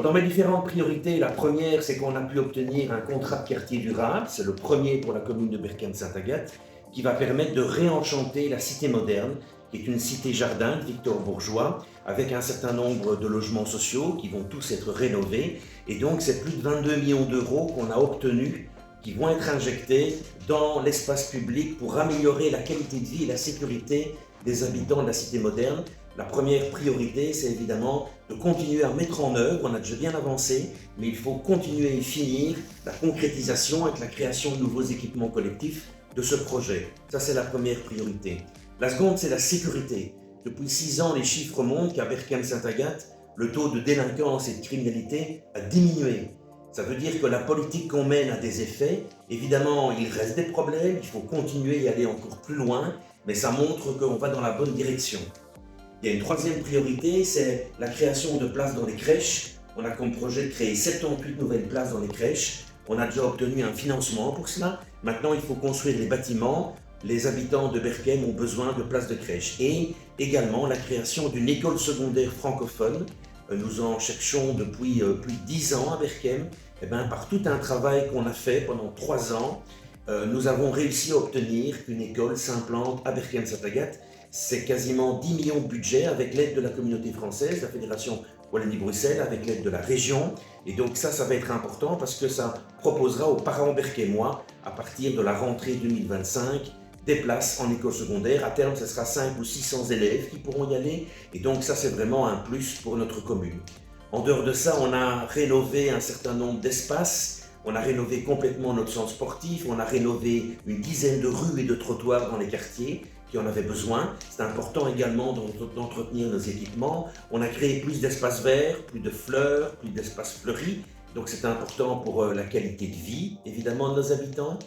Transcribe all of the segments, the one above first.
Alors, dans mes différentes priorités, la première, c'est qu'on a pu obtenir un contrat de quartier durable. C'est le premier pour la commune de Berkem-Saint-Agathe, qui va permettre de réenchanter la cité moderne, qui est une cité-jardin de Victor Bourgeois, avec un certain nombre de logements sociaux qui vont tous être rénovés. Et donc, c'est plus de 22 millions d'euros qu'on a obtenus, qui vont être injectés dans l'espace public pour améliorer la qualité de vie et la sécurité des habitants de la cité moderne. La première priorité, c'est évidemment de continuer à mettre en œuvre, on a déjà bien avancé, mais il faut continuer et finir la concrétisation avec la création de nouveaux équipements collectifs de ce projet. Ça, c'est la première priorité. La seconde, c'est la sécurité. Depuis 6 ans, les chiffres montrent qu'à Berkem-Saint-Agathe, le taux de délinquance et de criminalité a diminué. Ça veut dire que la politique qu'on mène a des effets. Évidemment, il reste des problèmes, il faut continuer et aller encore plus loin, mais ça montre qu'on va dans la bonne direction. Il y a une troisième priorité, c'est la création de places dans les crèches. On a comme projet de créer 78 nouvelles places dans les crèches. On a déjà obtenu un financement pour cela. Maintenant, il faut construire les bâtiments. Les habitants de Berkem ont besoin de places de crèche. Et également la création d'une école secondaire francophone. Nous en cherchons depuis plus de 10 ans à Berkem. Et par tout un travail qu'on a fait pendant 3 ans, nous avons réussi à obtenir qu'une école s'implante à Berkem-Saint-Agathe. C'est quasiment 10 millions de budget avec l'aide de la communauté française, la Fédération Wallonie-Bruxelles, avec l'aide de la région. Et donc ça va être important parce que ça proposera aux parents berkemois, à partir de la rentrée 2025, des places en école secondaire. À terme, ce sera 500 ou 600 élèves qui pourront y aller. Et donc ça, c'est vraiment un plus pour notre commune. En dehors de ça, on a rénové un certain nombre d'espaces. On a rénové complètement notre centre sportif. On a rénové une dizaine de rues et de trottoirs dans les quartiers qui en avaient besoin. C'est important également d'entretenir nos équipements. On a créé plus d'espaces verts, plus de fleurs, plus d'espaces fleuris. Donc c'est important pour la qualité de vie, évidemment, de nos habitants.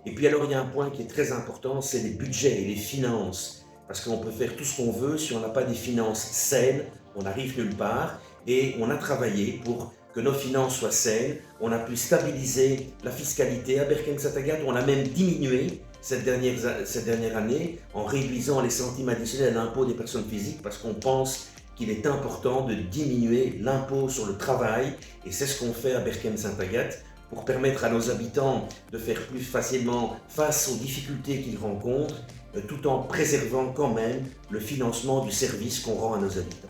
Et puis alors, il y a un point qui est très important, c'est les budgets et les finances. Parce qu'on peut faire tout ce qu'on veut, si on n'a pas des finances saines, on n'arrive nulle part. Et on a travaillé pour que nos finances soient saines. On a pu stabiliser la fiscalité à Berkem-Saint-Agathe. On a même diminué cette dernière année en réduisant les centimes additionnels à l'impôt des personnes physiques parce qu'on pense qu'il est important de diminuer l'impôt sur le travail. Et c'est ce qu'on fait à Berkem-Saint-Agathe pour permettre à nos habitants de faire plus facilement face aux difficultés qu'ils rencontrent, tout en préservant quand même le financement du service qu'on rend à nos habitants.